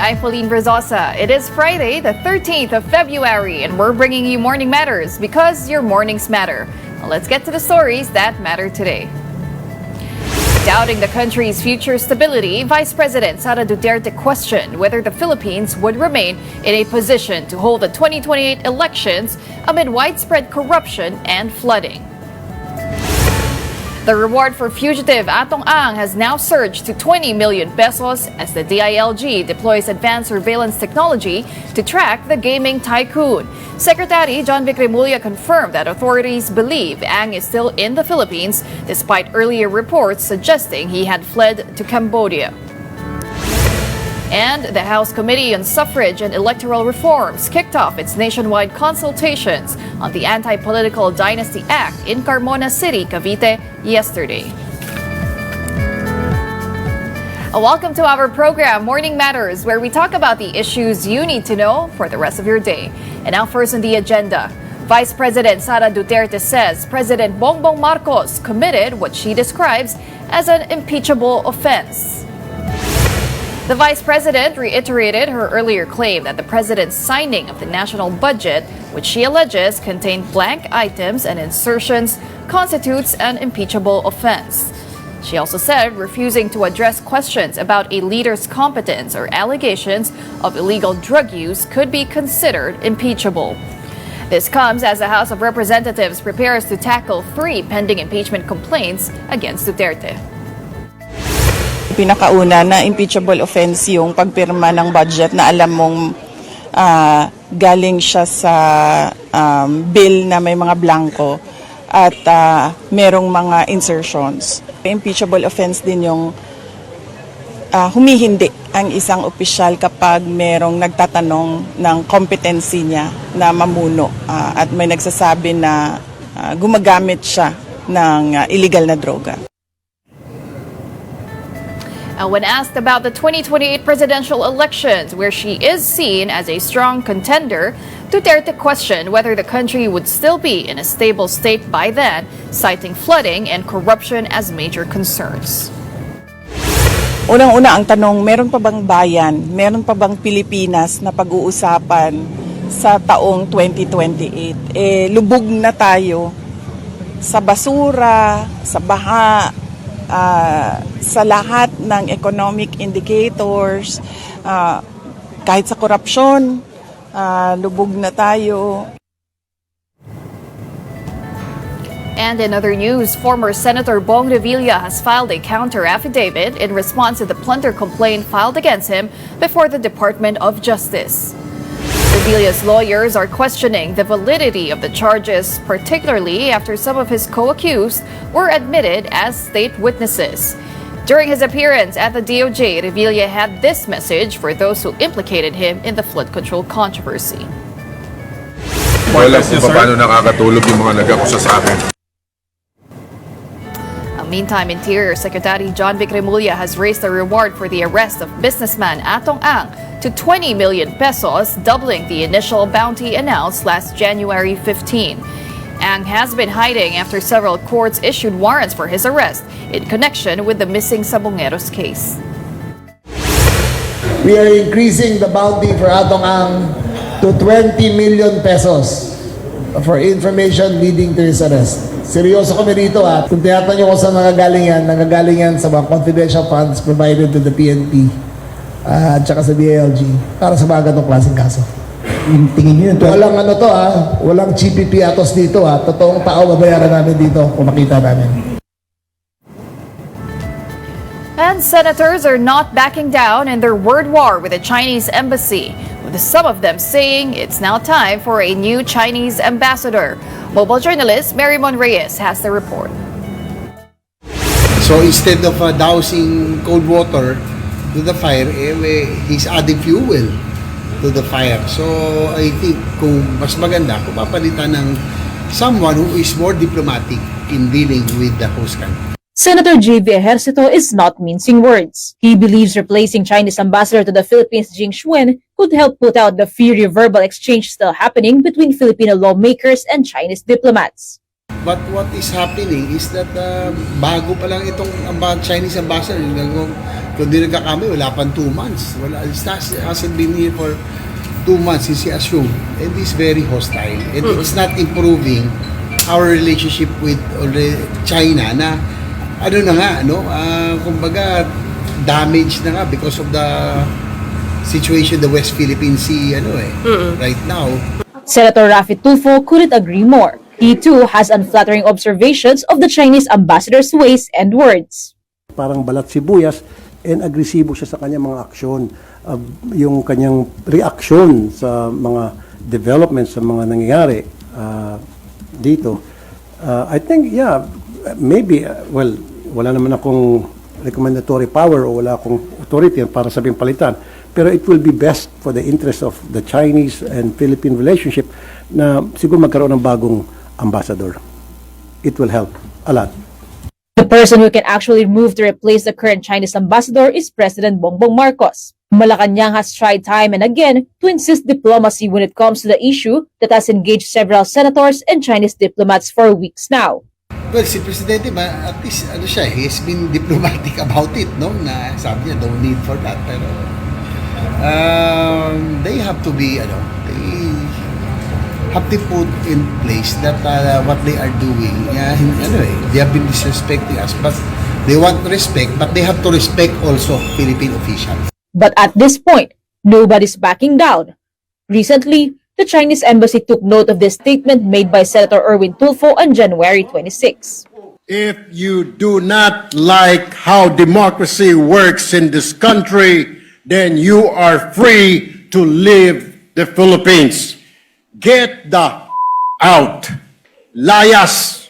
I'm Pauline Verzosa. It is Friday, the 13th of February, and we're bringing you Morning Matters because your mornings matter. Now let's get to the stories that matter today. Doubting the country's future stability, Vice President Sara questioned whether the Philippines would remain in a position to hold the 2028 elections amid widespread corruption and flooding. The reward for fugitive Atong Ang has now surged to 20 million pesos as the DILG deploys advanced surveillance technology to track the gaming tycoon. Secretary John Vic Remulla confirmed that authorities believe Ang is still in the Philippines despite earlier reports suggesting he had fled to Cambodia. And the House Committee on Suffrage and Electoral Reforms kicked off its nationwide consultations on the Anti-Dynasty Act in Carmona City, Cavite, yesterday. Welcome to our program, Morning Matters, where we talk about the issues you need to know for the rest of your day. And now first on the agenda, Vice President Sara says President Bongbong Marcos committed what she describes as an impeachable offense. The Vice President reiterated her earlier claim that the President's signing of the national budget, which she alleges contained blank items and insertions, constitutes an impeachable offense. She also said refusing to address questions about a leader's competence or allegations of illegal drug use could be considered impeachable. This comes as the House of Representatives prepares to tackle 3 pending impeachment complaints against Duterte. Pinakauna na impeachable offense yung pagpirma ng budget na alam mong galing siya sa bill na may mga blanco at merong mga insertions. Impeachable offense din yung humihindi ang isang opisyal kapag merong nagtatanong ng competency niya na mamuno at may nagsasabi na gumagamit siya ng illegal na droga. When asked about the 2028 presidential elections, where she is seen as a strong contender, Duterte questioned whether the country would still be in a stable state by then, citing flooding and corruption as major concerns. Unang-una ang tanong, meron pa bang bayan, meron pa bang Pilipinas na pag-uusapan sa taong 2028? Lubog na tayo sa basura, sa baha, sa lahat ng economic indicators, kahit sa korupsyon, lubog na tayo. And in other news, former Senator Bong Revilla has filed a counter-affidavit in response to the plunder complaint filed against him before the Department of Justice. Revilla's lawyers are questioning the validity of the charges, particularly after some of his co-accused were admitted as state witnesses. During his appearance at the DOJ, Revilla had this message for those who implicated him in the flood control controversy. Wala kung paano nakakatulog yung mga nag-akusa sa akin. Meantime, Interior Secretary John Vic Remulla has raised the reward for the arrest of businessman Atong Ang to 20 million pesos, doubling the initial bounty announced last January 15. Ang has been hiding after several courts issued warrants for his arrest in connection with the missing Sabongeros case. We are increasing the bounty for Atong Ang to 20 million pesos for information leading to his arrest. Seryoso kami rito ha. Kung tinatanong nyo kung saan nangagaling yan sa mga confidential funds provided to the PNP at saka sa DILG para sa mga ganong klaseng kaso. Tingin nyo yun? Walang ano to ha, walang GPP atos dito ha. Totoong tao babayaran namin dito kung makita namin. And senators are not backing down in their word war with the Chinese embassy, with some of them saying it's now time for a new Chinese ambassador. Mobile journalist Marymon Reyes has the report. So instead of dousing cold water to the fire, he's adding fuel to the fire. So I think kung mas maganda kung papalitan ng someone who is more diplomatic in dealing with the host country. Senator J.V. Ejercito is not mincing words. He believes replacing Chinese ambassador to the Philippines, Jing Xuan, could help put out the fiery verbal exchange still happening between Filipino lawmakers and Chinese diplomats. But what is happening is that bago pa lang itong Chinese ambassador, kung di nagkakami, wala pang 2 months. Hasn't been here for 2 months, since he assumed. And it's very hostile. And it's not improving our relationship with China na, ano na nga, no? Kumbaga, damage na nga because of the situation the West Philippine Sea, right now. Senator Raffy Tulfo couldn't agree more. He too has unflattering observations of the Chinese ambassador's ways and words. Parang balat sibuyas and agresibo siya sa kanyang mga aksyon. Yung kanyang reaksyon sa mga developments, sa mga nangyayari dito. I think, yeah, maybe, well, wala naman akong recommendatory power o wala akong authority para sabing palitan. Pero it will be best for the interest of the Chinese and Philippine relationship na siguro magkaroon ng bagong ambassador. It will help a lot. The person who can actually move to replace the current Chinese ambassador is President Bongbong Marcos. Malacanang has tried time and again to insist diplomacy when it comes to the issue that has engaged several senators and Chinese diplomats for weeks now. Well, si Presidente, at least, he's been diplomatic about it, no? Na sabi niya, no need for that. Pero, they have to be, they have to put in place that what they are doing, they have been disrespecting us, but they want respect, but they have to respect also Philippine officials. But at this point, nobody's backing down. Recently, the Chinese embassy took note of this statement made by Senator Erwin Tulfo on January 26. If you do not like how democracy works in this country, then you are free to leave the Philippines. Get the out. Layas.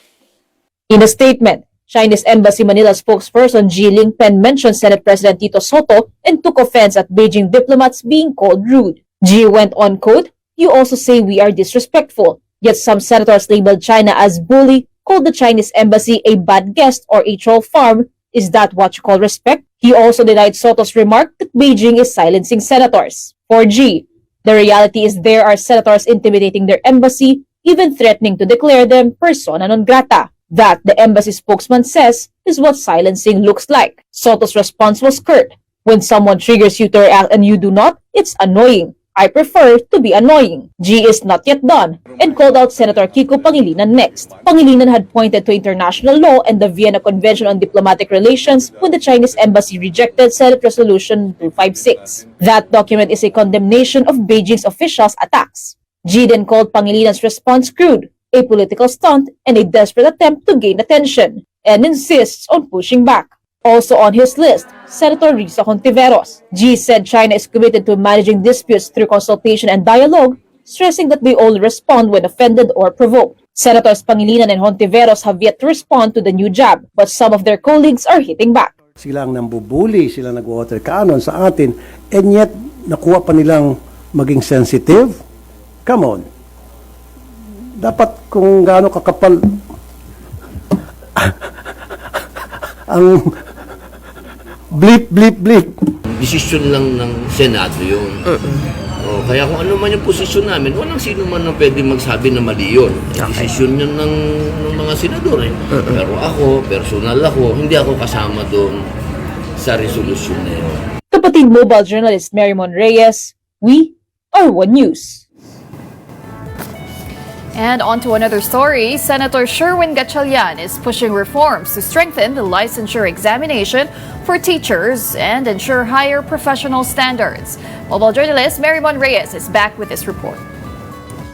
In a statement, Chinese Embassy Manila spokesperson Ji Lingpen mentioned Senate President Tito Soto and took offense at Beijing diplomats being called rude. Ji went on, quote, "You also say we are disrespectful, yet some senators labeled China as bully, called the Chinese embassy a bad guest or a troll farm. Is that what you call respect?" He also denied Soto's remark that Beijing is silencing senators. For G, the reality is there are senators intimidating their embassy, even threatening to declare them persona non grata. That, the embassy spokesman says, is what silencing looks like. Soto's response was curt. When someone triggers you to react and you do not, it's annoying. I prefer to be annoying. G is not yet done and called out Senator Kiko Pangilinan next. Pangilinan had pointed to international law and the Vienna Convention on Diplomatic Relations when the Chinese embassy rejected Senate Resolution 256. That document is a condemnation of Beijing's officials' attacks. G then called Pangilinan's response crude, a political stunt, and a desperate attempt to gain attention, and insists on pushing back. Also on his list, Senator Risa Hontiveros. G said China is committed to managing disputes through consultation and dialogue, stressing that they only respond when offended or provoked. Senators Pangilinan and Hontiveros have yet to respond to the new jab, but some of their colleagues are hitting back. Sila ang nambubuli, sila nag-water cannon sa atin, and yet nakuha pa nilang maging sensitive. Come on. Dapat kung gaano kakapal ang blip, blip, blip. Desisyon lang ng Senado yun. Kaya kung ano man yung posisyon namin, walang sino man na pwede magsabi na mali yun. Desisyon yun ng mga senador. Pero ako, personal ako, hindi ako kasama doon sa resolusyon na yun. Kapatid mobile journalist Marymon Reyes, we are One News. And on to another story, Senator Sherwin Gatchalian is pushing reforms to strengthen the licensure examination for teachers and ensure higher professional standards. Mobile journalist Marymon Reyes is back with this report.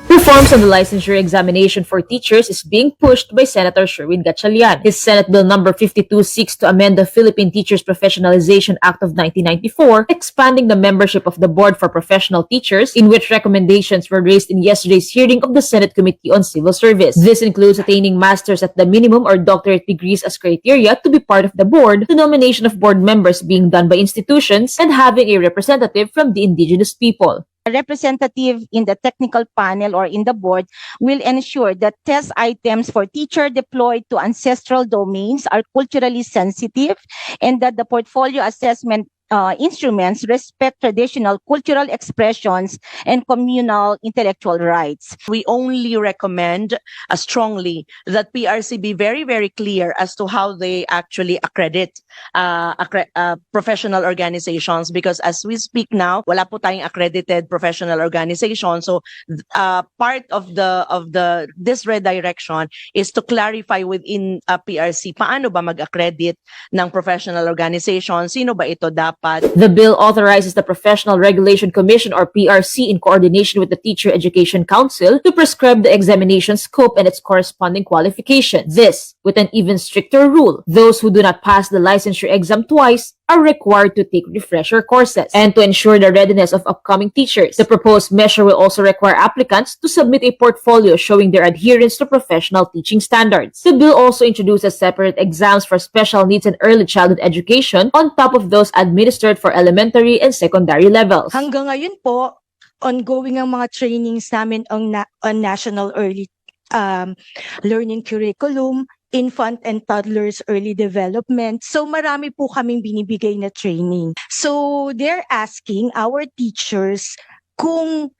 Reforms on the licensure examination for teachers is being pushed by Senator Sherwin Gatchalian. His Senate Bill number 52 seeks to amend the Philippine Teachers Professionalization Act of 1994, expanding the membership of the Board for Professional Teachers, in which recommendations were raised in yesterday's hearing of the Senate Committee on Civil Service. This includes attaining master's at the minimum or doctorate degrees as criteria to be part of the board, the nomination of board members being done by institutions, and having a representative from the indigenous people. A representative in the technical panel or in the board will ensure that test items for teacher deployed to ancestral domains are culturally sensitive and that the portfolio assessment instruments respect traditional cultural expressions and communal intellectual rights. We only recommend strongly that PRC be very, very clear as to how they actually accredit professional organizations, because as we speak now, wala po tayong accredited professional organization. So part of this redirection is to clarify within PRC paano ba mag-accredit ng professional organization, sino ba ito dapat. The bill authorizes the Professional Regulation Commission or PRC in coordination with the Teacher Education Council to prescribe the examination scope and its corresponding qualification. This with an even stricter rule. Those who do not pass the licensure exam twice are required to take refresher courses. And to ensure the readiness of upcoming teachers, the proposed measure will also require applicants to submit a portfolio showing their adherence to professional teaching standards. The bill also introduces separate exams for special needs and early childhood education on top of those administered for elementary and secondary levels. Hanggang ngayon po, ongoing ang mga trainings namin on National Early Learning Curriculum, infant and toddlers early development. So marami po kaming binibigay na training. So they're asking our teachers kung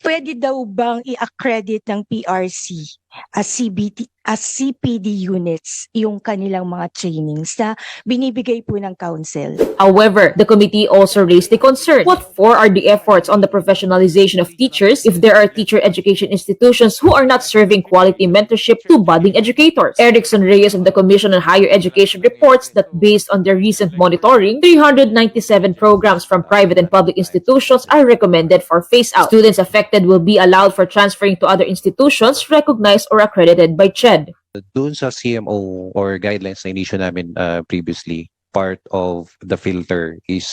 pwede daw bang i-accredit ng PRC as CPD units yung kanilang mga trainings na binibigay po ng council. However, the committee also raised the concern. What for are the efforts on the professionalization of teachers if there are teacher education institutions who are not serving quality mentorship to budding educators? Erickson Reyes of the Commission on Higher Education reports that based on their recent monitoring, 397 programs from private and public institutions are recommended for phase-out. Students affected will be allowed for transferring to other institutions recognized or accredited by CHED. Doon sa CMO or guidelines na inisyu namin previously, part of the filter is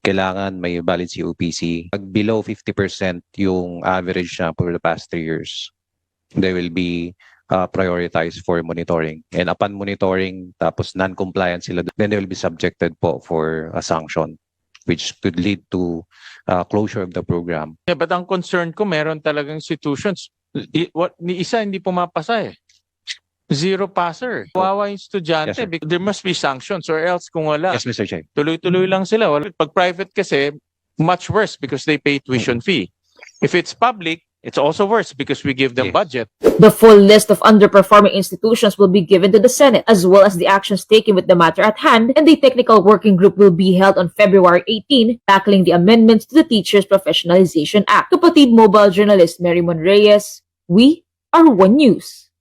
kailangan may valid COPC. Pag below 50% yung average na for the past 3 years, they will be prioritized for monitoring. And upon monitoring, tapos non-compliant sila, then they will be subjected po for a sanction, which could lead to closure of the program. Yeah, but ang concern ko, meron talagang institutions. Ni isa hindi pumapasa eh. Zero passer. Kawawa yung estudyante. Yes, there must be sanctions or else kung wala. Yes, Mr. Chair. Tuloy-tuloy lang sila. Pag private kasi, much worse because they pay tuition fee. If it's public, it's also worse because we give them budget. The full list of underperforming institutions will be given to the Senate, as well as the actions taken with the matter at hand, and the technical working group will be held on February 18, tackling the amendments to the Teachers Professionalization Act. Kapatid Mobile journalist Mary Mon Reyes, we are One News.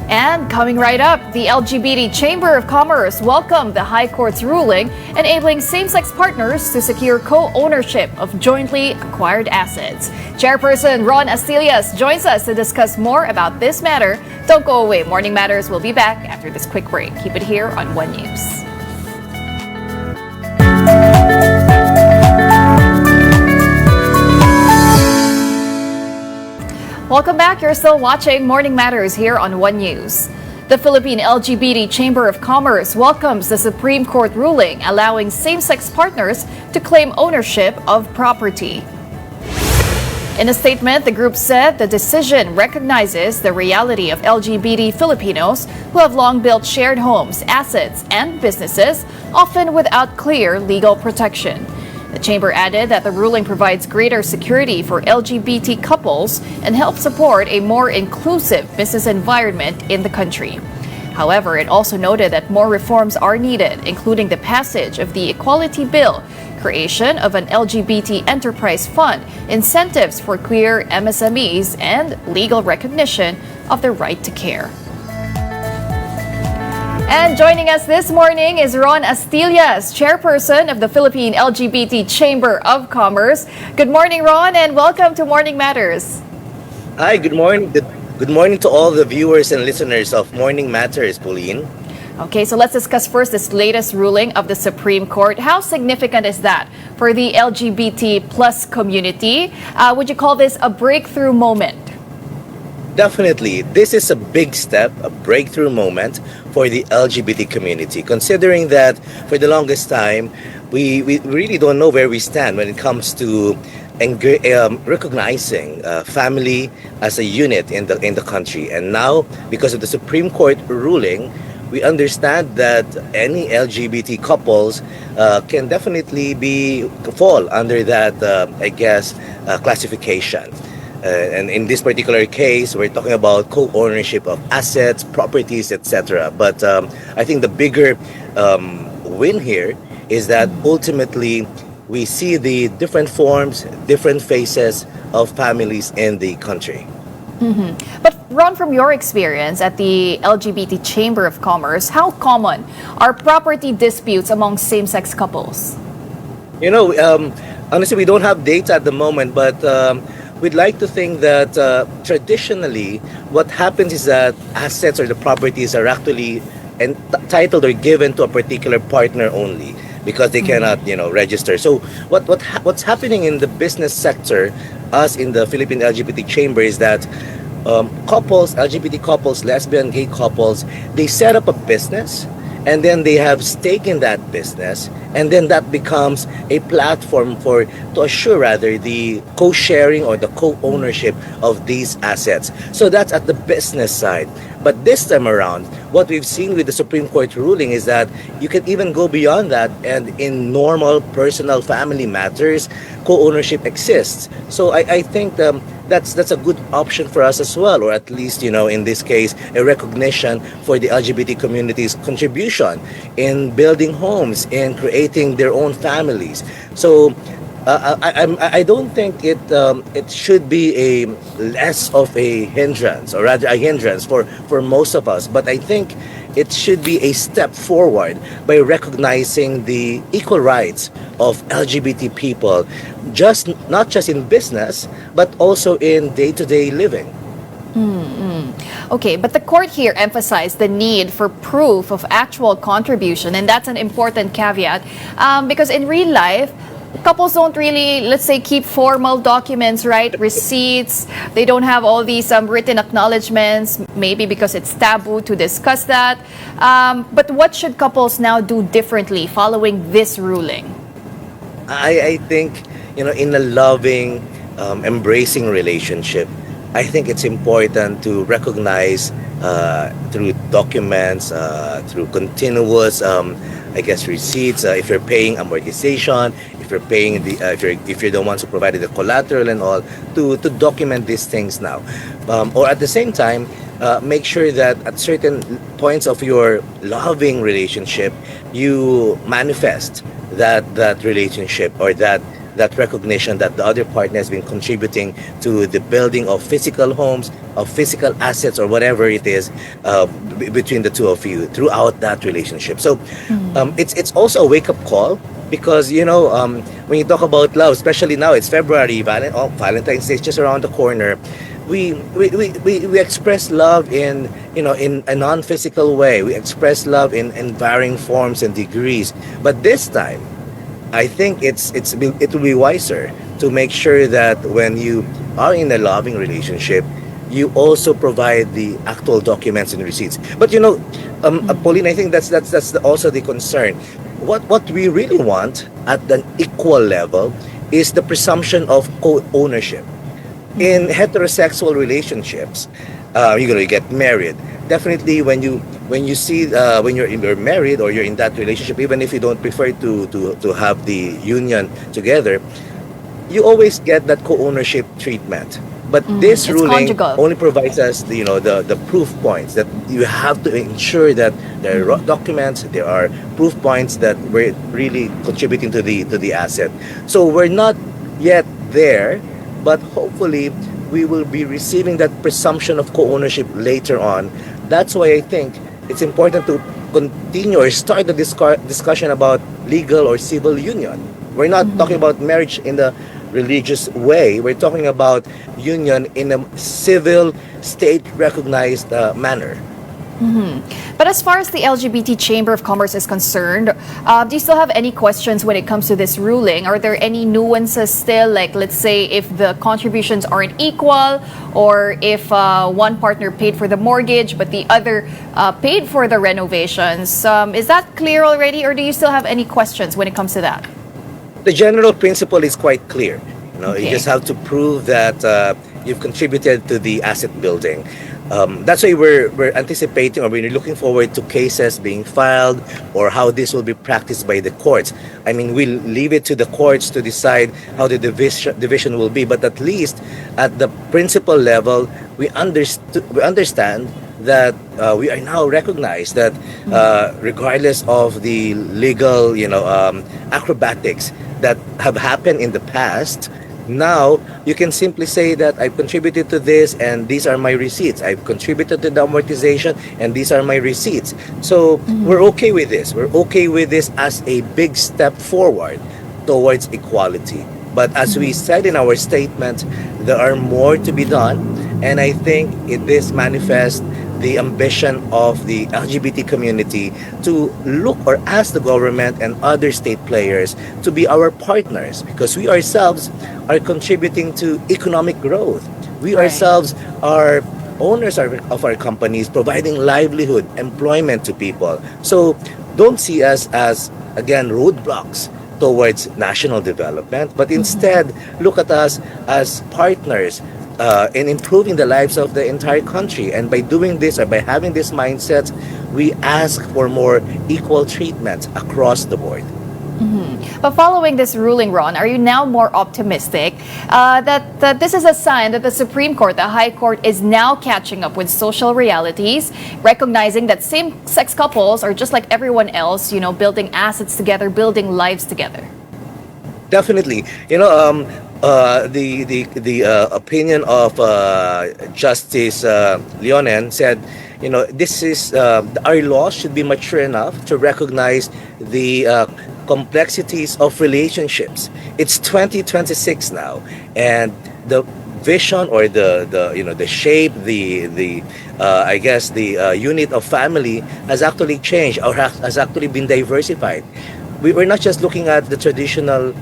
And coming right up, the LGBT Chamber of Commerce welcomed the High Court's ruling enabling same-sex partners to secure co-ownership of jointly acquired assets. Chairperson Ron Astillas joins us to discuss more about this matter. Don't go away. Morning Matters will be back after this quick break. Keep it here on One News. Welcome back. You're still watching Morning Matters here on One News. The Philippine LGBT Chamber of Commerce welcomes the Supreme Court ruling allowing same-sex partners to claim ownership of property. In a statement, the group said the decision recognizes the reality of LGBT Filipinos who have long built shared homes, assets, and businesses, often without clear legal protection. The chamber added that the ruling provides greater security for LGBT couples and helps support a more inclusive business environment in the country. However, it also noted that more reforms are needed, including the passage of the Equality Bill, creation of an LGBT enterprise fund, incentives for queer MSMEs, and legal recognition of the right to care. And joining us this morning is Ron Astillas, chairperson of the Philippine LGBT Chamber of Commerce. Good morning, Ron, and welcome to Morning Matters. Hi, good morning. Good morning to all the viewers and listeners of Morning Matters, Pauline. Okay, so let's discuss first this latest ruling of the Supreme Court. How significant is that for the LGBT plus community? Would you call this a breakthrough moment? Definitely, this is a big step, a breakthrough moment for the LGBT community, considering that for the longest time, we really don't know where we stand when it comes to recognizing family as a unit in the country. And now, because of the Supreme Court ruling, we understand that any LGBT couples can definitely fall under that, classification. And in this particular case, we're talking about co-ownership of assets, properties, etc. But I think the bigger win here is that ultimately we see the different forms, different faces of families in the country. But Ron, from your experience at the LGBT Chamber of Commerce, how common are property disputes among same-sex couples? Honestly, we don't have data at the moment, but we'd like to think that traditionally, what happens is that assets or the properties are actually entitled or given to a particular partner only because they cannot, register. So what's happening in the business sector, us in the Philippine LGBT Chamber, is that couples, LGBT couples, lesbian, gay couples, they set up a business and then they have stake in that business, and then that becomes a platform to assure rather the co-sharing or the co-ownership of these assets. So that's at the business side. But this time around, what we've seen with the Supreme Court ruling is that you can even go beyond that, and in normal personal family matters, co-ownership exists. So I think that's a good option for us as well, or at least, in this case, a recognition for the LGBT community's contribution in building homes, in creating their own families. So I don't think it should be a less of a hindrance, or rather a hindrance for most of us. But I think it should be a step forward by recognizing the equal rights of LGBT people, not just in business, but also in day-to-day living. Okay, but the court here emphasized the need for proof of actual contribution, and that's an important caveat because in real life, couples don't really, let's say, keep formal documents, right? Receipts. They don't have all these written acknowledgments, maybe because it's taboo to discuss that. But what should couples now do differently following this ruling? I think, in a loving, embracing relationship, I think it's important to recognize through documents, through continuous, receipts. If you're paying amortization, if you're paying if you're the ones who provided the collateral and all, to document these things now, or at the same time, make sure that at certain points of your loving relationship, you manifest that relationship or that recognition that the other partner has been contributing to the building of physical homes, of physical assets, or whatever it is between the two of you throughout that relationship. So it's also a wake-up call, because when you talk about love, especially now, it's February, Valentine's Day is just around the corner. We express love in a non-physical way. We express love in varying forms and degrees. But this time, I think it will be wiser to make sure that when you are in a loving relationship, you also provide the actual documents and receipts. But Pauline, I think that's also the concern. What we really want at an equal level is the presumption of co-ownership. In heterosexual relationships, you're going to get married. Definitely, when you see when you're married or you're in that relationship, even if you don't prefer to have the union together, you always get that co-ownership treatment. But this ruling conjugal. only provides us the proof points that you have to ensure that there are documents, there are proof points that we're really contributing to the asset. So we're not yet there, but hopefully we will be receiving that presumption of co-ownership later on. That's why I think it's important to continue or start the discussion about legal or civil union. We're not talking about marriage in the religious way. We're talking about union in a civil, state-recognized manner. But as far as the LGBT Chamber of Commerce is concerned, do you still have any questions when it comes to this ruling? Are there any nuances still? Like, let's say, if the contributions aren't equal, or if one partner paid for the mortgage but the other paid for the renovations. Is that clear already, or do you still have any questions when it comes to that? The general principle is quite clear. You Okay. just have to prove that you've contributed to the asset building. That's why we're anticipating, or we're looking forward to cases being filed, or how this will be practiced by the courts. I mean, we'll leave it to the courts to decide how the division will be, but at least at the principal level, we understand that we are now recognized that regardless of the legal, acrobatics that have happened in the past, now you can simply say that I've contributed to this and these are my receipts. I've contributed to the amortization and these are my receipts. So we're okay with this. We're okay with this as a big step forward towards equality. But as we said in our statement, there are more to be done. And I think this manifests the ambition of the LGBT community to look or ask the government and other state players to be our partners, because we ourselves are contributing to economic growth. We ourselves are owners of our companies, providing livelihood, employment to people. So don't see us as, again, roadblocks towards national development, but instead look at us as partners in improving the lives of the entire country. And by doing this, or by having this mindset, we ask for more equal treatment across the board. But following this ruling, Ron, are you now more optimistic that this is a sign that the Supreme Court, the High Court, is now catching up with social realities, recognizing that same-sex couples are just like everyone else, building assets together, building lives together? Definitely. The opinion of Justice Leonen said, this is our law should be mature enough to recognize the complexities of relationships. It's 2026 now, and the vision, or the shape, I guess the unit of family has actually changed, or has actually been diversified. We're not just looking at the traditional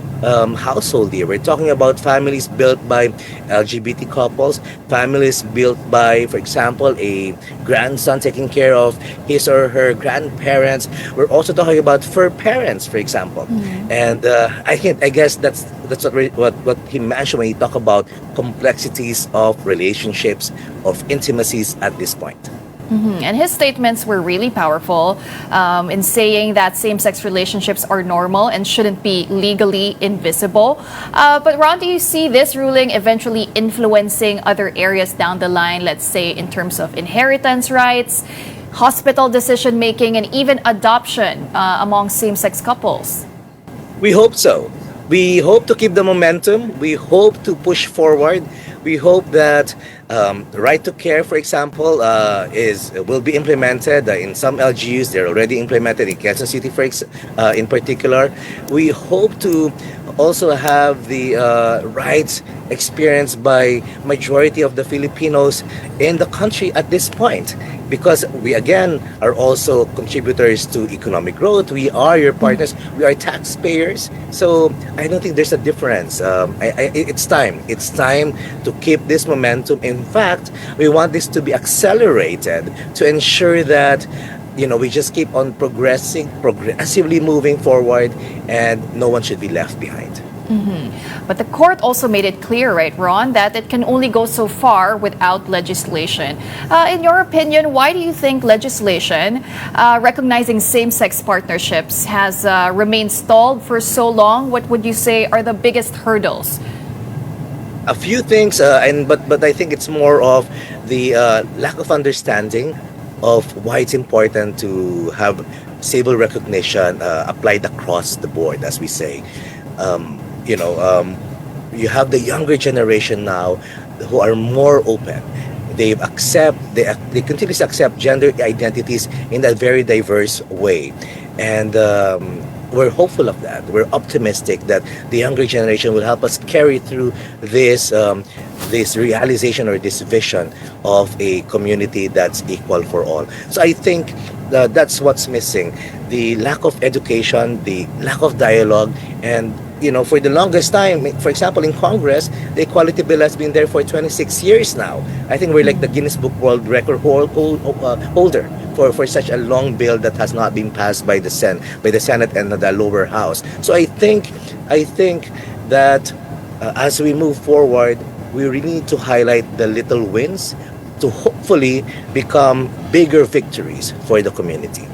household here. We're talking about families built by LGBT couples, families built by, for example, a grandson taking care of his or her grandparents. We're also talking about fur parents, for example. And I guess that's what he mentioned when he talked about complexities of relationships, of intimacies at this point. And his statements were really powerful in saying that same-sex relationships are normal and shouldn't be legally invisible. But Ron, do you see this ruling eventually influencing other areas down the line, let's say in terms of inheritance rights, hospital decision-making, and even adoption among same-sex couples? We hope so. We hope to keep the momentum. We hope to push forward. We hope that right to care, for example, will be implemented in some LGUs. They're already implemented in Quezon City, in particular. We hope to also have the rights experienced by majority of the Filipinos in the country at this point, because we again are also contributors to economic growth. We are your partners. We are taxpayers. So I don't think there's a difference. It's time. It's time to keep this momentum. In fact, we want this to be accelerated to ensure that we just keep on progressively moving forward, and no one should be left behind. But the court also made it clear, right, Ron, that it can only go so far without legislation. In your opinion, why do you think legislation recognizing same-sex partnerships has remained stalled for so long? What would you say are the biggest hurdles? A few things, but I think it's more of the lack of understanding of why it's important to have civil recognition applied across the board, as we say. You have the younger generation now who are more open. They continuously accept gender identities in a very diverse way, and we're hopeful of that. We're optimistic that the younger generation will help us carry through this realization, or this vision of a community that's equal for all. So I think that's what's missing: the lack of education, the lack of dialogue, and for the longest time, for example, in Congress, the Equality Bill has been there for 26 years now. I think we're like the Guinness Book World Record holder for such a long bill that has not been passed by the Senate and the lower house. So I think that as we move forward, we really need to highlight the little wins to hopefully become bigger victories for the community.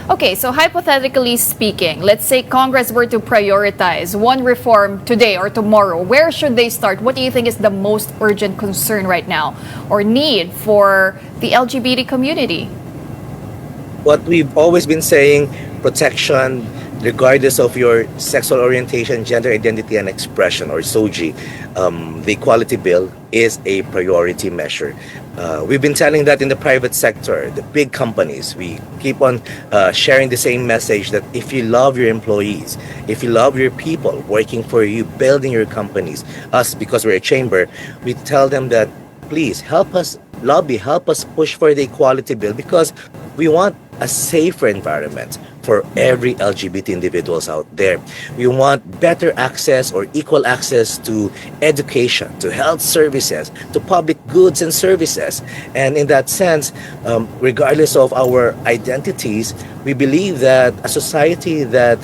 Okay, so hypothetically speaking, let's say Congress were to prioritize one reform today or tomorrow. Where should they start? What do you think is the most urgent concern right now or need for the LGBT community? What we've always been saying, protection regardless of your sexual orientation, gender identity, and expression, or SOGI. The Equality Bill is a priority measure. We've been telling that in the private sector, the big companies. We keep on sharing the same message that if you love your employees, if you love your people working for you, building your companies, us, because we're a chamber, we tell them that please help us lobby, help us push for the Equality Bill, because we want a safer environment for every LGBT individuals out there. We want better access or equal access to education, to health services, to public goods and services. And in that sense, regardless of our identities, we believe that a society that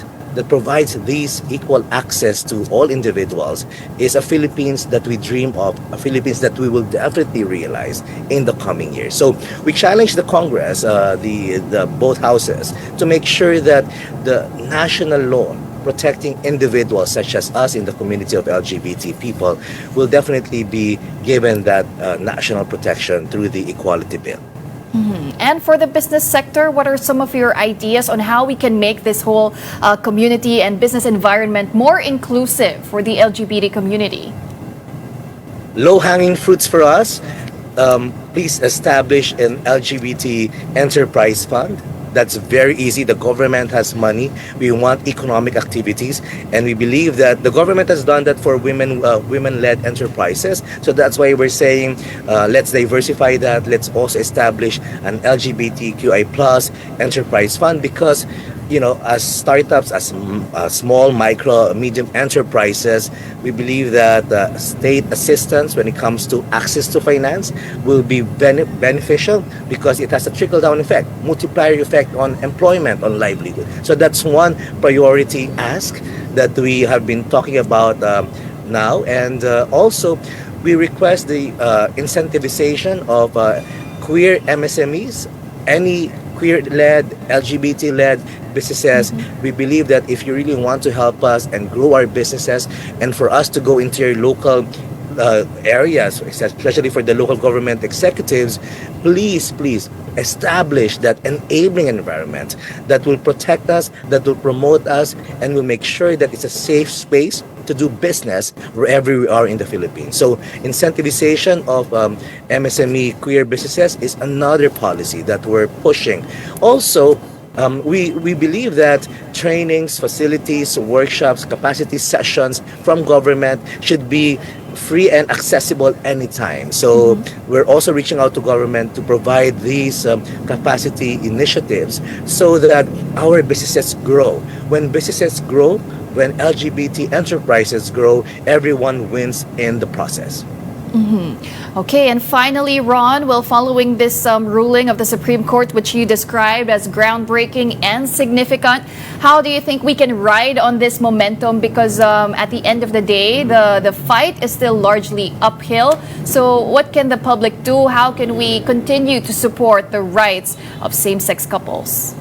provides these equal access to all individuals is a Philippines that we dream of, a Philippines that we will definitely realize in the coming years. So we challenge the Congress, the both houses, to make sure that the national law protecting individuals such as us in the community of LGBT people will definitely be given that national protection through the Equality Bill. And for the business sector, what are some of your ideas on how we can make this whole community and business environment more inclusive for the LGBT community? Low-hanging fruits for us, please establish an LGBT enterprise fund. That's very easy. The government has money. We want economic activities, and we believe that the government has done that for women-led enterprises. So that's why we're saying let's diversify that. Let's also establish an LGBTQI plus enterprise fund, because as startups, as small, micro, medium enterprises, we believe that state assistance when it comes to access to finance will be beneficial, because it has a trickle-down effect, multiplier effect on employment, on livelihood. So that's one priority ask that we have been talking about now. And also, we request the incentivization of queer MSMEs, any queer-led, LGBT-led businesses. We believe that if you really want to help us and grow our businesses, and for us to go into your local areas, especially for the local government executives, please establish that enabling environment that will protect us, that will promote us, and will make sure that it's a safe space to do business wherever we are in the Philippines. So incentivization of MSME queer businesses is another policy that we're pushing. Also, we believe that trainings, facilities, workshops, capacity sessions from government should be free and accessible anytime. So we're also reaching out to government to provide these capacity initiatives so that our businesses grow. When businesses grow, when LGBT enterprises grow, everyone wins in the process. Okay, and finally, Ron, well, following this ruling of the Supreme Court, which you described as groundbreaking and significant, how do you think we can ride on this momentum? Because at the end of the day, the fight is still largely uphill. So what can the public do? How can we continue to support the rights of same-sex couples?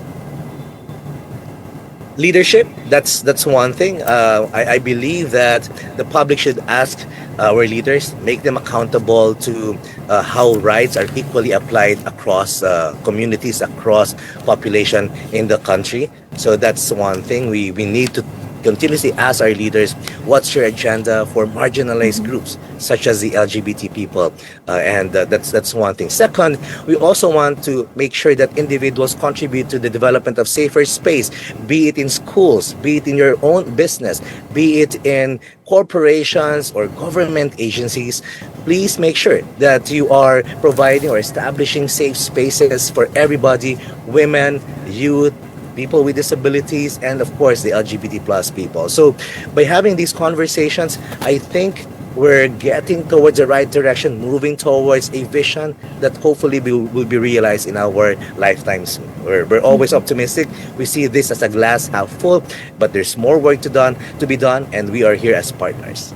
Leadership, that's one thing. I believe that the public should ask our leaders, make them accountable to how rights are equally applied across communities, across population in the country. So that's one thing. We need to continuously ask our leaders, what's your agenda for marginalized groups such as the LGBT people, and that's one thing. Second, we also want to make sure that individuals contribute to the development of safer space, be it in schools, be it in your own business, be it in corporations or government agencies. Please make sure that you are providing or establishing safe spaces for everybody, women, youth, people with disabilities, and of course the LGBT plus people. So by having these conversations, I think we're getting towards the right direction, moving towards a vision that hopefully will be realized in our lifetimes. We're always optimistic. We see this as a glass half full, but there's more work to be done, and we are here as partners.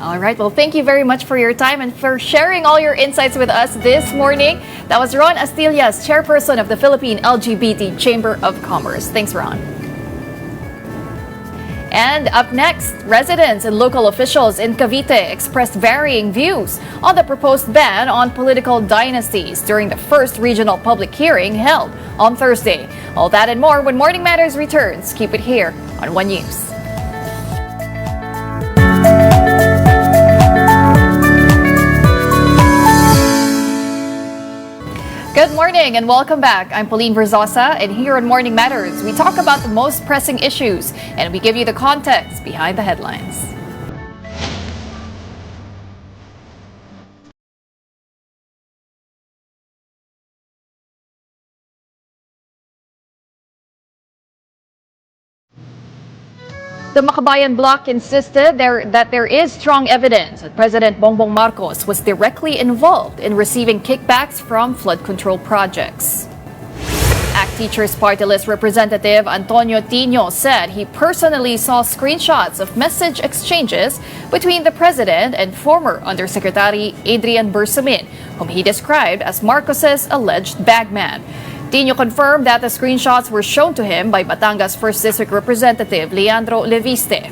All right. Well, thank you very much for your time and for sharing all your insights with us this morning. That was Ron Astillas, chairperson of the Philippine LGBT Chamber of Commerce. Thanks, Ron. And up next, residents and local officials in Cavite expressed varying views on the proposed ban on political dynasties during the first regional public hearing held on Thursday. All that and more when Morning Matters returns. Keep it here on One News. Good morning and welcome back. I'm Pauline Verzosa, and here on Morning Matters, we talk about the most pressing issues and we give you the context behind the headlines. The Makabayan bloc insisted that there is strong evidence that President Bongbong Marcos was directly involved in receiving kickbacks from flood control projects. ACT Teachers Party List Representative Antonio Tino said he personally saw screenshots of message exchanges between the president and former Undersecretary Adrian Bersamin, whom he described as Marcos's alleged bagman. Tino confirmed that the screenshots were shown to him by Batangas 1st District Representative Leandro Leviste.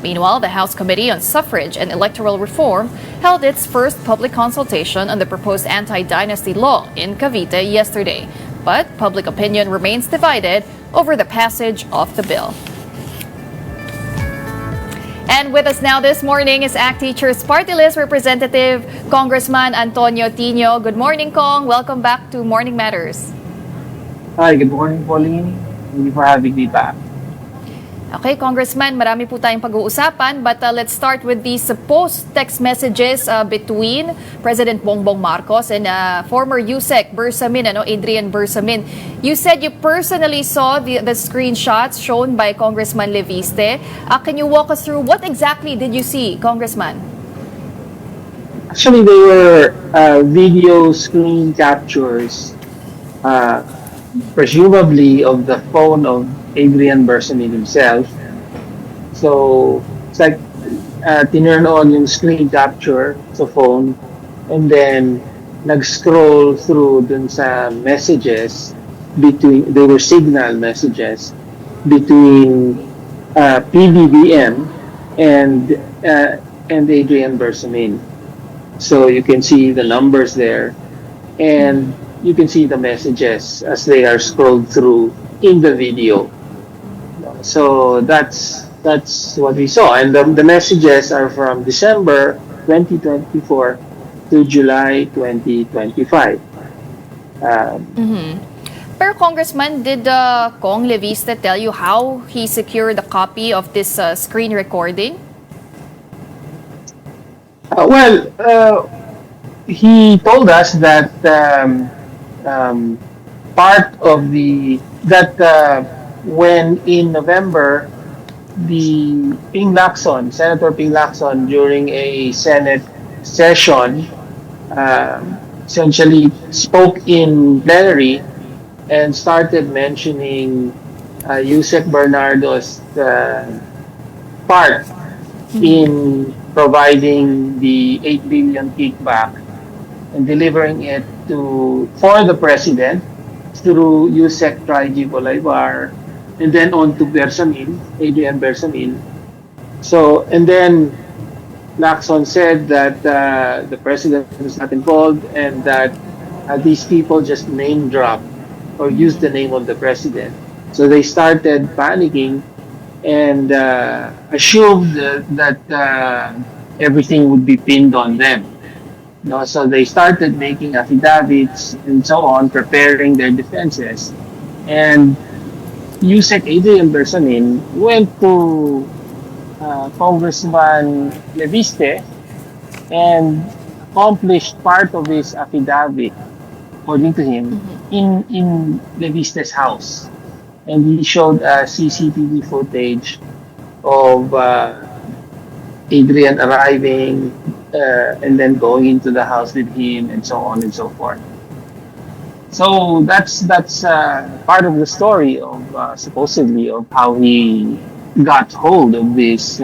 Meanwhile, the House Committee on Suffrage and Electoral Reform held its first public consultation on the proposed anti-dynasty law in Cavite yesterday. But public opinion remains divided over the passage of the bill. And with us now this morning is ACT Teachers Party List Representative Congressman Antonio Tino. Good morning, Cong. Welcome back to Morning Matters. Hi, good morning, Pauline. Thank you for having me back. Okay, Congressman, marami po tayong pag-uusapan, but let's start with the supposed text messages between President Bongbong Marcos and former USEC Bersamin, Adrian Bersamin. You said you personally saw the screenshots shown by Congressman Leviste. Can you walk us through what exactly did you see, Congressman? Actually, they were video screen captures, presumably of the phone of Adrian Bersamin himself. So it's like tinurn on yung screen capture sa phone and then nag-scroll through dun sa messages between, they were signal messages between PBBM and Adrian Bersamin. So you can see the numbers there and you can see the messages as they are scrolled through in the video. So that's what we saw, and the messages are from December 2024 to July 2025. Pero Congressman, did Cong Leviste tell you how he secured a copy of this screen recording? He told us that part of when in November, Senator Ping Lacson, during a Senate session, essentially spoke in plenary and started mentioning Yusek Bernardo's part in providing the 8 billion kickback and delivering it for the president through Yusek Traiji Bolaibar, and then on to Bersamin, Adrian Bersamin. So, and then Lacson said that the president was not involved and that these people just name drop or use the name of the president. So they started panicking and assumed that everything would be pinned on them. So they started making affidavits and so on, preparing their defenses. And Yusek Adrian Bersamin went to Congressman Leviste and accomplished part of his affidavit, according to him, in Leviste's house. And he showed CCTV footage of Adrian arriving and then going into the house with him and so on and so forth. So that's part of the story of supposedly of how he got hold of this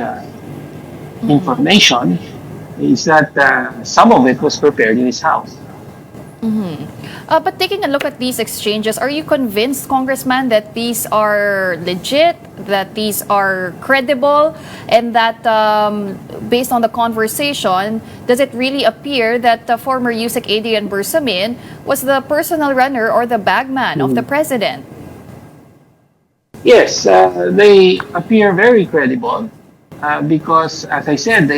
information is that some of it was prepared in his house. But taking a look at these exchanges, are you convinced, Congressman, that these are legit, that these are credible, and that based on the conversation, does it really appear that former USEC Adrian Bersamin was the personal runner or the bagman of the president? Yes, they appear very credible because, as I said,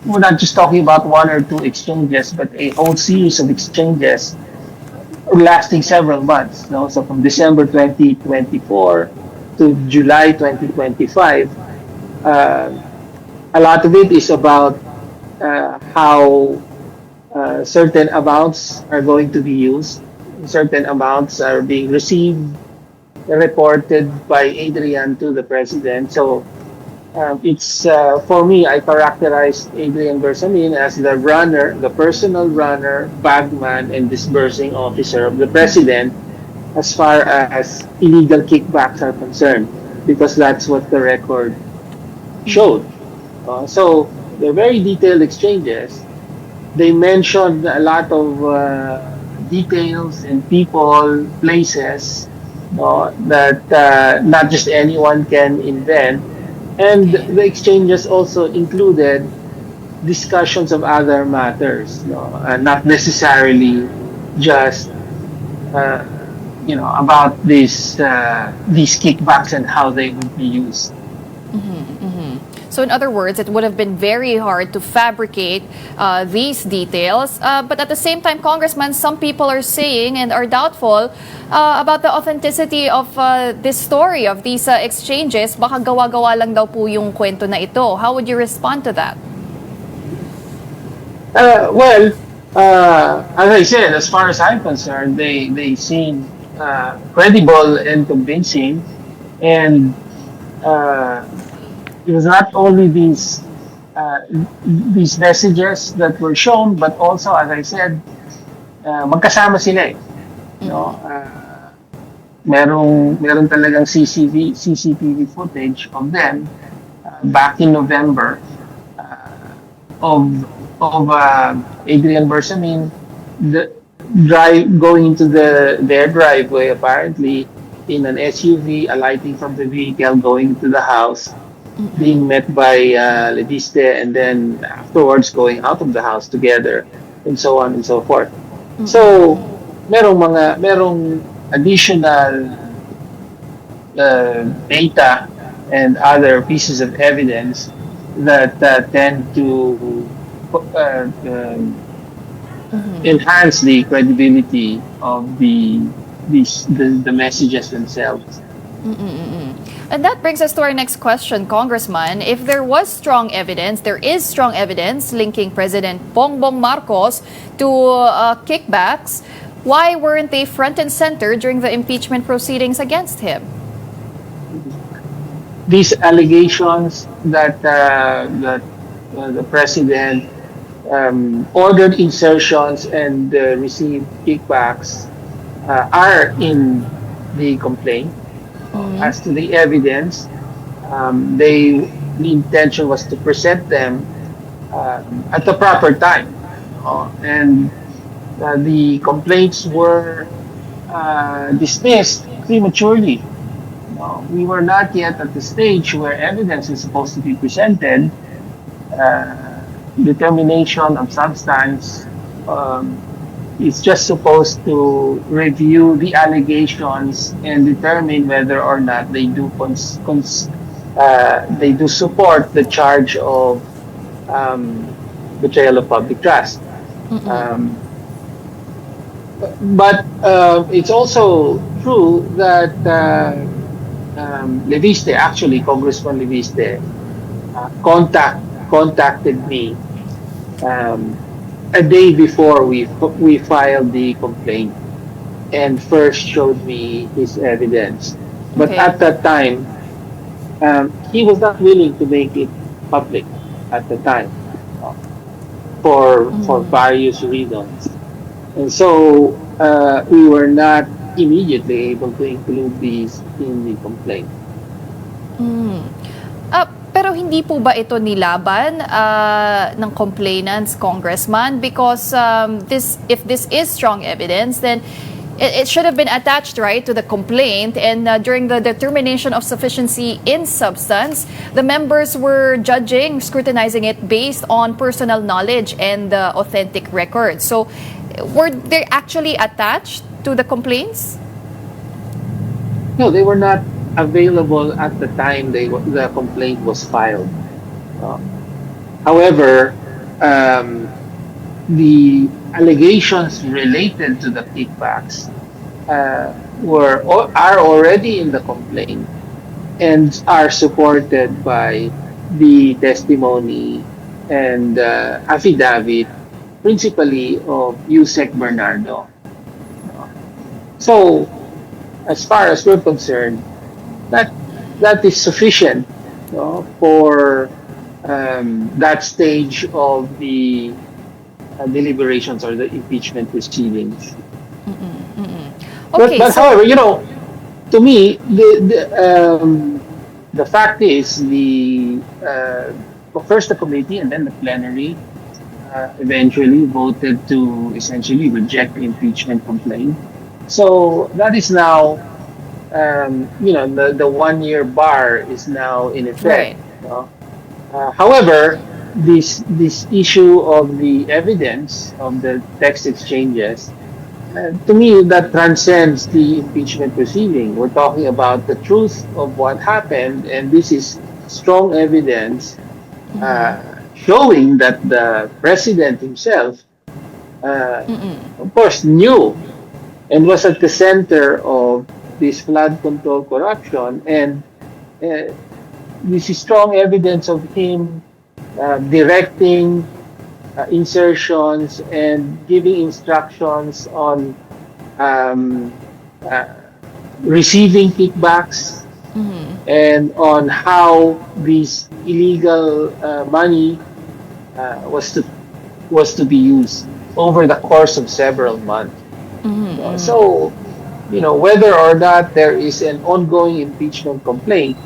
we're not just talking about one or two exchanges, but a whole series of exchanges lasting several months. No? So from December 2024 to July 2025, a lot of it is about how certain amounts are going to be used, certain amounts are being received, reported by Adrian to the president. So it's for me, I characterized Adrian Bersamin as the runner, the personal runner, bagman, and disbursing officer of the president as far as illegal kickbacks are concerned, because that's what the record showed. So they're very detailed exchanges. They mentioned a lot of details and people, places that not just anyone can invent. And the exchanges also included discussions of other matters, not necessarily just about these kickbacks and how they would be used. So in other words, it would have been very hard to fabricate these details. But at the same time, Congressman, some people are saying and are doubtful about the authenticity of this story, of these exchanges. Baka gawa-gawa lang daw po yung kwento na ito. How would you respond to that? As I said, as far as I'm concerned, they seem credible and convincing. And it was not only these messages that were shown, but also, as I said, magkasama sila. Meron talagang CCTV footage of them back in November of Adrian Bersamin going into their driveway, apparently in an SUV, alighting from the vehicle, going to the house, being met by Leviste, and then afterwards going out of the house together, and so on and so forth. So merong additional data and other pieces of evidence that tend to enhance the credibility of the messages themselves. And that brings us to our next question, Congressman. If there is strong evidence linking President Bongbong Marcos to kickbacks, why weren't they front and center during the impeachment proceedings against him? These allegations that the president ordered insertions and received kickbacks are in the complaint. As to the evidence, the intention was to present them at the proper time, and the complaints were dismissed prematurely. We were not yet at the stage where evidence is supposed to be presented. Determination of substance is just supposed to review the allegations and determine whether or not they do support the charge of betrayal of public trust. But it's also true that Leviste, actually Congressman Leviste, contacted me a day before we filed the complaint and first showed me his evidence. But at that time, he was not willing to make it public at the time for various reasons. And so we were not immediately able to include these in the complaint. Pero Pero hindi po ba ito nilaban ng complainants, Congressman? Because if this is strong evidence, then it should have been attached, right, to the complaint. And during the determination of sufficiency in substance, the members were scrutinizing it based on personal knowledge and authentic records. So were they actually attached to the complaints? No, they were not available at the time the complaint was filed. However, the allegations related to the kickbacks are already in the complaint and are supported by the testimony and affidavit, principally of Yusek Bernardo. So, as far as we're concerned, that is sufficient for that stage of the deliberations or the impeachment proceedings. Okay, But however, to me, the fact is first the committee and then the plenary eventually voted to essentially reject the impeachment complaint. So that is now, the 1-year bar is now in effect. Right. However, this issue of the evidence of the text exchanges, to me, that transcends the impeachment proceeding. We're talking about the truth of what happened, and this is strong evidence showing that the president himself, of course, knew and was at the center of this flood control corruption. And this is strong evidence of him directing insertions and giving instructions on receiving kickbacks and on how this illegal money was to be used over the course of several months. So, whether or not there is an ongoing impeachment complaint,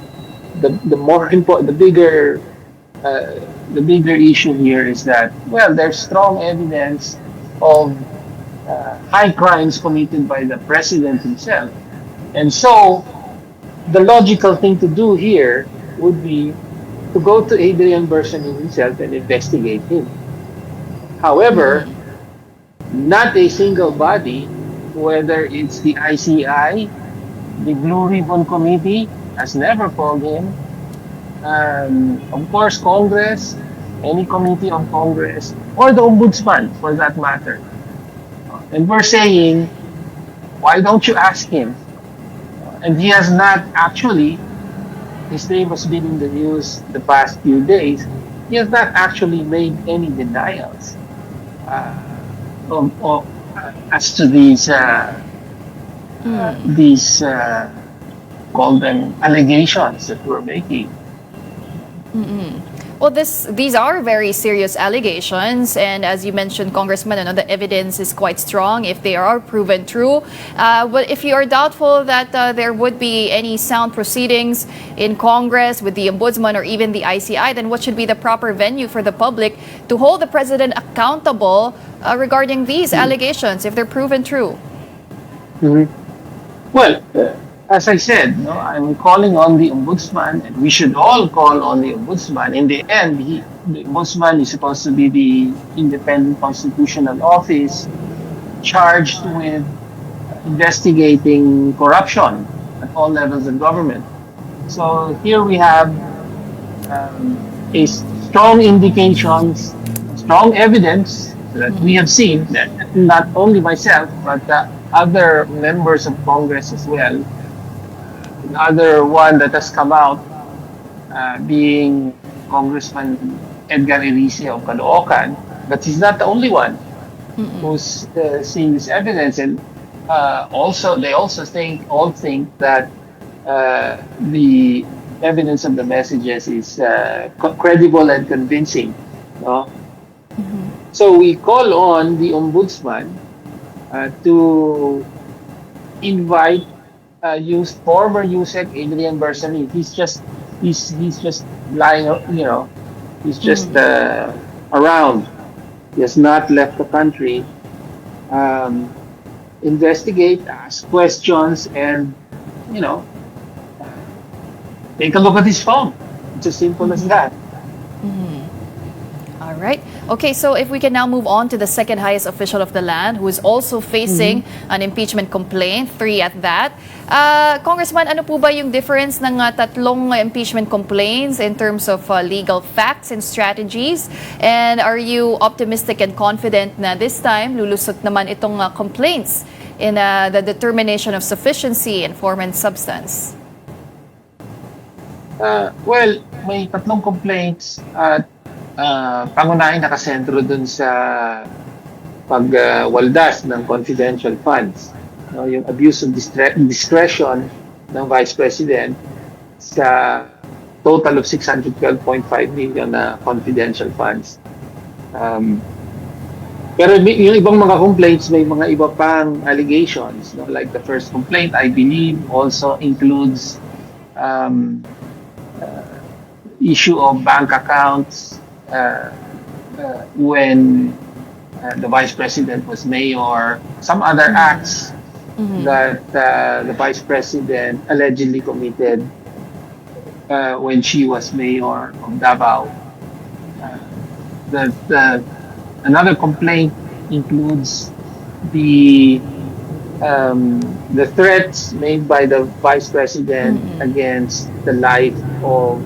the more important, the bigger issue here is that, well, there's strong evidence of high crimes committed by the president himself, and so the logical thing to do here would be to go to Adrian Bersanin himself and investigate him. However, not a single body, whether it's the ICI, the Blue Ribbon Committee, has never called him. Of course, Congress, any committee of Congress, or the Ombudsman, for that matter. And we're saying, why don't you ask him? And he has not actually, his name has been in the news the past few days, he has not actually made any denials as to these call them allegations that we're making. Well, these are very serious allegations, and as you mentioned, Congressman, the evidence is quite strong if they are proven true. But if you are doubtful that there would be any sound proceedings in Congress with the Ombudsman or even the ICI, then what should be the proper venue for the public to hold the president accountable regarding these allegations if they're proven true? Well, as I said, I'm calling on the Ombudsman, and we should all call on the Ombudsman. In the end, the Ombudsman is supposed to be the independent constitutional office charged with investigating corruption at all levels of government. So here we have a strong indications, strong evidence that we have seen that not only myself, but other members of Congress as well. Another one that has come out being Congressman Edgar Erice of Caloocan, but he's not the only one who's seeing this evidence, and they also think that the evidence of the messages is credible and convincing. So we call on the Ombudsman to invite former USEC Adrian Bersanin. He's just he's just lying, he's just around. He has not left the country. Investigate, ask questions, and you know, take a look at his phone. It's as simple as that. All right. Okay, so if we can now move on to the second highest official of the land who is also facing an impeachment complaint, 3 at that. Congressman, ano po ba yung difference ng tatlong impeachment complaints in terms of legal facts and strategies? And are you optimistic and confident na this time lulusot naman itong complaints in the determination of sufficiency in form and substance? Well, may tatlong complaints at pangunahing nakasentro dun sa pagwaldas ng confidential funds. Yung abuse of discretion ng Vice President sa total of 612.5 million na confidential funds. Pero yung ibang mga complaints, may mga iba pang allegations. Like the first complaint, I believe, also includes issue of bank accounts when the Vice President was mayor, some other acts that the Vice President allegedly committed when she was mayor of Davao. Another complaint includes the threats made by the Vice President against the life of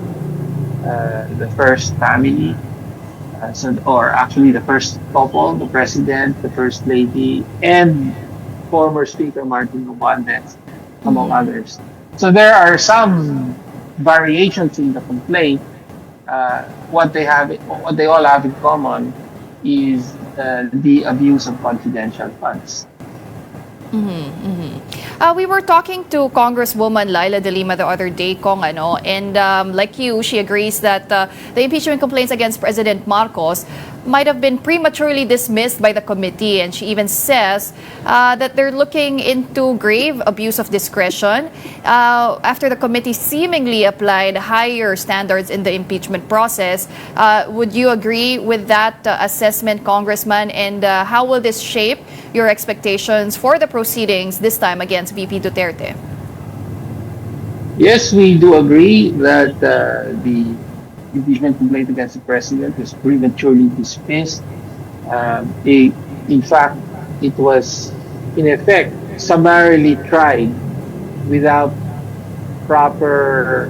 the first family. Or actually the first couple, the President, the First Lady, and former Speaker Martin Romualdez, among others. So there are some variations in the complaint. What they all have in common is the abuse of confidential funds. We were talking to Congresswoman Laila De Lima the other day, Kong, and like you, she agrees that the impeachment complaints against President Marcos might have been prematurely dismissed by the committee, and she even says that they're looking into grave abuse of discretion after the committee seemingly applied higher standards in the impeachment process. Would you agree with that assessment, Congressman, and how will this shape your expectations for the proceedings this time against VP Duterte? Yes, we do agree that the impeachment complaint against the President was prematurely dismissed. In fact, it was, in effect, summarily tried without proper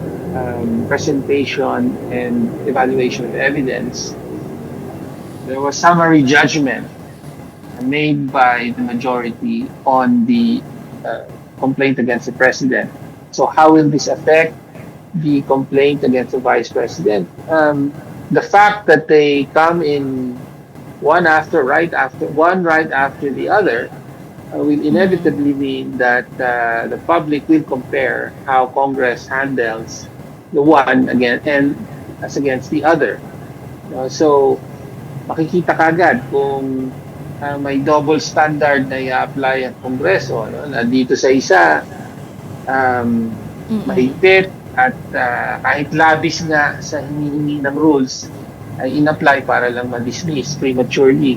presentation and evaluation of evidence. There was summary judgment made by the majority on the complaint against the President. So how will this affect the complaint against the Vice President? The fact that they come in one right after the other will inevitably mean that the public will compare how Congress handles the one as against the other. So makikita kagad kung may double standard na i-apply ang Kongreso. Dito sa isa, mahigpit at kahit labis nga sa hinihingi ng rules ay in-apply para lang ma-dismiss prematurely.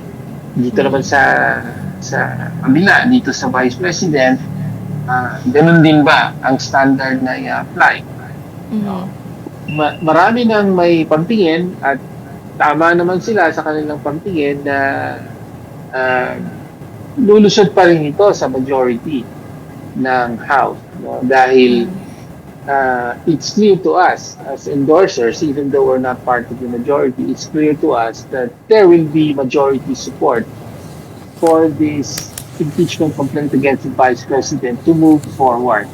Dito naman sa kabila, dito sa Vice President, ganun din ba ang standard na i-apply? Marami nang may pagtingin at tama naman sila sa kanilang pagtingin na lulusot pa rin ito sa majority ng House. Dahil it's clear to us as endorsers, even though we're not part of the majority, it's clear to us that there will be majority support for this impeachment complaint against the Vice President to move forward.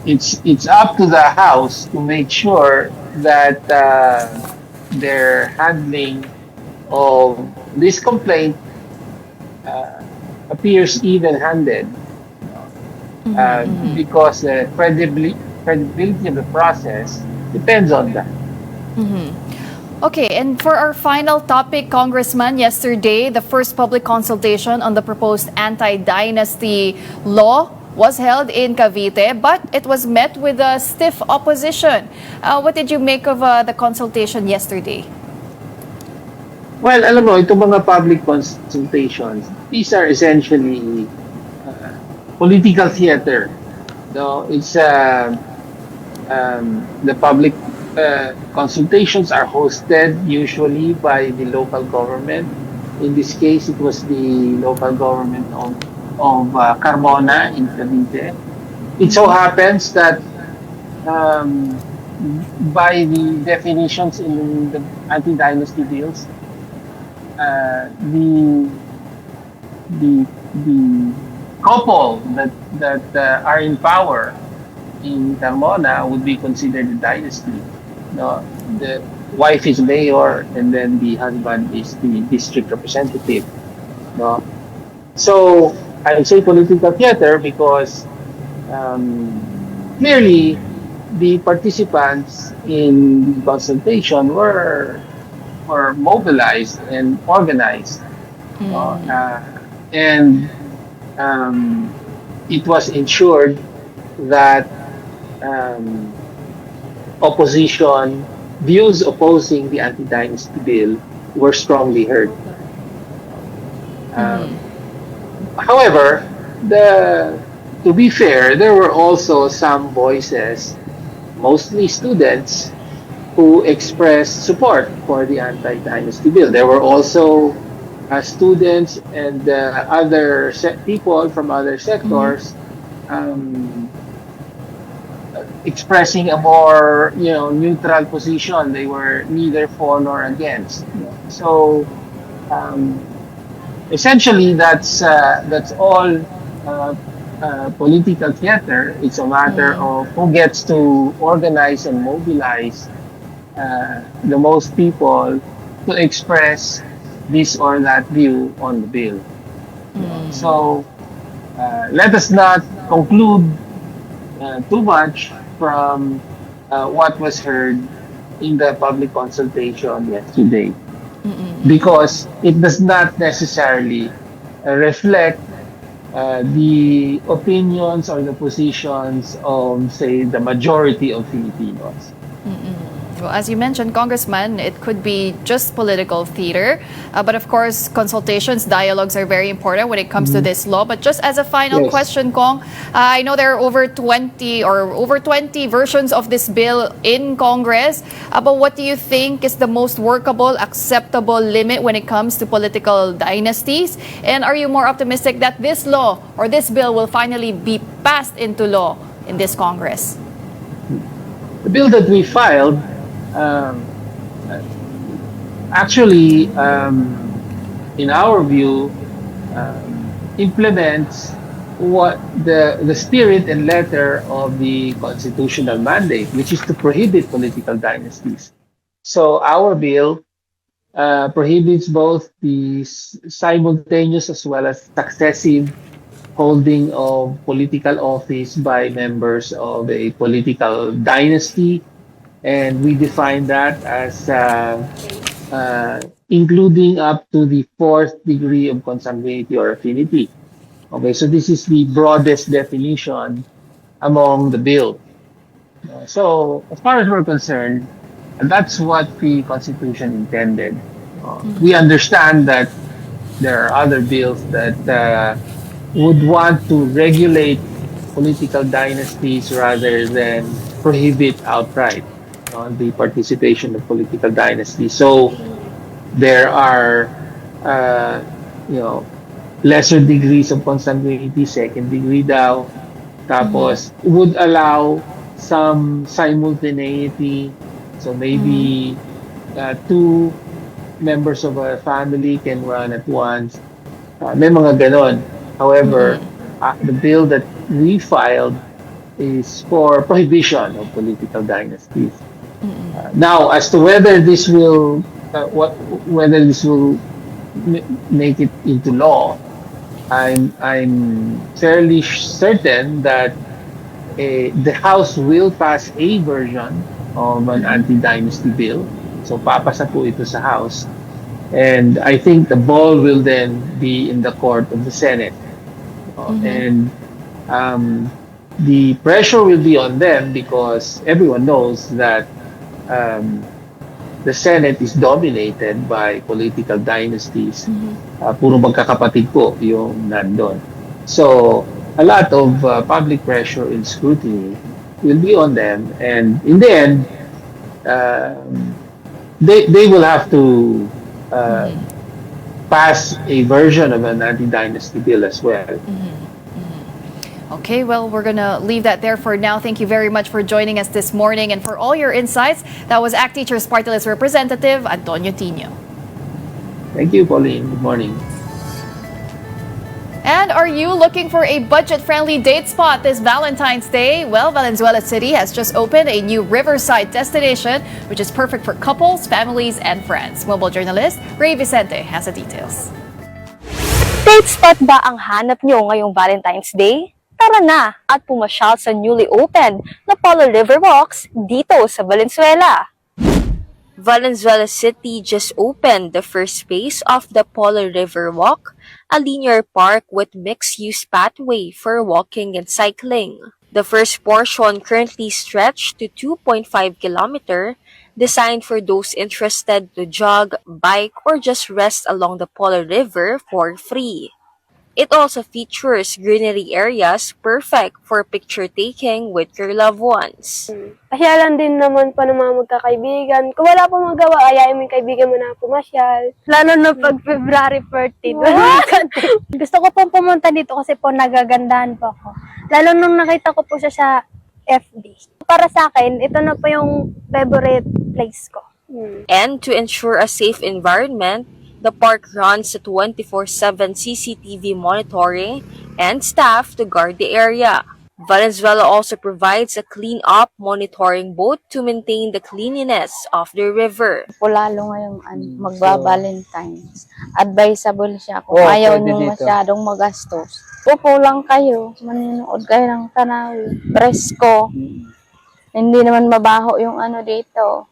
It's up to the House to make sure that their handling of this complaint appears even-handed, because the credibility of the process depends on that. Okay, and for our final topic, Congressman, yesterday, the first public consultation on the proposed anti-dynasty law was held in Cavite, but it was met with a stiff opposition. What did you make of the consultation yesterday? Well, alam mo, itong mga public consultations, these are essentially political theater. No, it's the public consultations are hosted usually by the local government. In this case, it was the local government of Carmona in Cavite. It so happens that by the definitions in the anti-dynasty bills, the couple that are in power in Carmona would be considered a dynasty. No, the wife is mayor, and then the husband is the district representative. No, so I would say political theater because clearly the participants in the consultation were mobilized and organized, and it was ensured that opposition views opposing the anti-dynasty bill were strongly heard. However, to be fair, there were also some voices, mostly students, who expressed support for the anti-dynasty bill. There were also students and other people from other sectors expressing a more neutral position. They were neither for nor against. So essentially, that's all political theater. It's a matter of who gets to organize and mobilize the most people to express this or that view on the bill. So let us not conclude too much from what was heard in the public consultation yesterday, because it does not necessarily reflect the opinions or the positions of, say, the majority of Filipinos. Well, as you mentioned, Congressman, it could be just political theater. But of course, consultations, dialogues are very important when it comes to this law. But just as a final question, Kong, I know there are over 20 versions of this bill in Congress. But what do you think is the most workable, acceptable limit when it comes to political dynasties? And are you more optimistic that this law or this bill will finally be passed into law in this Congress? The bill that we filed actually, in our view, implements what the spirit and letter of the constitutional mandate, which is to prohibit political dynasties. So our bill prohibits both the simultaneous as well as successive holding of political office by members of a political dynasty. And we define that as including up to the 4th degree of consanguinity or affinity. Okay, so this is the broadest definition among the bill. So as far as we're concerned, that's what the Constitution intended. We understand that there are other bills that would want to regulate political dynasties rather than prohibit outright the participation of political dynasties. So there are, lesser degrees of consanguinity, 2nd degree daw. Tapos would allow some simultaneity. So maybe 2 members of a family can run at once. May mga ganon. However, the bill that we filed is for prohibition of political dynasties. Now, as to whether this will make it into law, I'm fairly certain that the House will pass a version of an anti-dynasty bill. So papasa po ito sa House, and I think the ball will then be in the court of the Senate. And the pressure will be on them because everyone knows that the Senate is dominated by political dynasties. Puro magkakapatid po yung nandun. So, a lot of public pressure and scrutiny will be on them. And in the end, they will have to pass a version of an anti-dynasty bill as well. Okay, well, we're going to leave that there for now. Thank you very much for joining us this morning and for all your insights. That was ACT Teachers Party List Representative Antonio Tino. Thank you, Pauline. Good morning. And are you looking for a budget-friendly date spot this Valentine's Day? Well, Valenzuela City has just opened a new riverside destination, which is perfect for couples, families, and friends. Mobile journalist Ray Vicente has the details. Date spot ba ang hanap nyo ngayong Valentine's Day? Tara na at pumasyal sa newly opened na Polo River Walks dito sa Valenzuela. Valenzuela City just opened the first phase of the Polo River Walk, a linear park with mixed-use pathway for walking and cycling. The first portion currently stretched to 2.5 km, designed for those interested to jog, bike, or just rest along the Polo River for free. It also features greenery areas perfect for picture-taking with your loved ones. Pasyalan din naman pa ng mga magkakaibigan. Kung wala pa magawa, ayayin mo yung kaibigan mo na pumasyal. Lalo na pag February 14. Gusto ko pong pumunta dito kasi po nagagandahan po ako. Lalo nung nakita ko po siya sa FB. Para sa akin, ito na po yung favorite place ko. And to ensure a safe environment, the park runs a 24/7 CCTV monitoring and staff to guard the area. Valenzuela also provides a clean-up monitoring boat to maintain the cleanliness of the river. Lalo ngayong magba-Valentine's. Advisable siya kung ayaw nyo masyadong magastos. Upo lang kayo, maninood kayo ng tanawin. Presko. Hindi naman mabaho yung ano dito.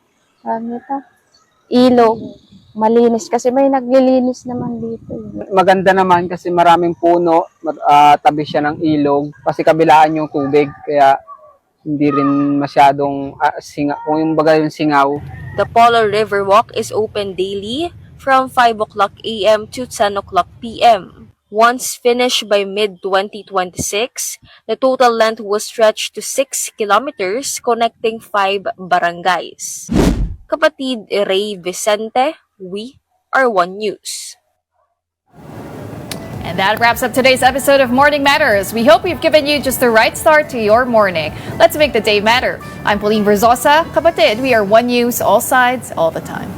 Ilog. Malinis kasi may naglilinis naman dito. Maganda naman kasi maraming puno, tabi siya ng ilog, kasi kabilaan yung tubig, kaya hindi rin masyadong kung yung bagay yung singaw. The Polo River Walk is open daily from 5 o'clock a.m. to 10 o'clock p.m. Once finished by mid-2026, the total length will stretch to 6 kilometers connecting 5 barangays. Kapatid Ray Vicente, we are One News. And that wraps up today's episode of Morning Matters. We hope we've given you just the right start to your morning. Let's make the day matter. I'm Pauline Verzosa. Kapatid, we are One News, all sides, all the time.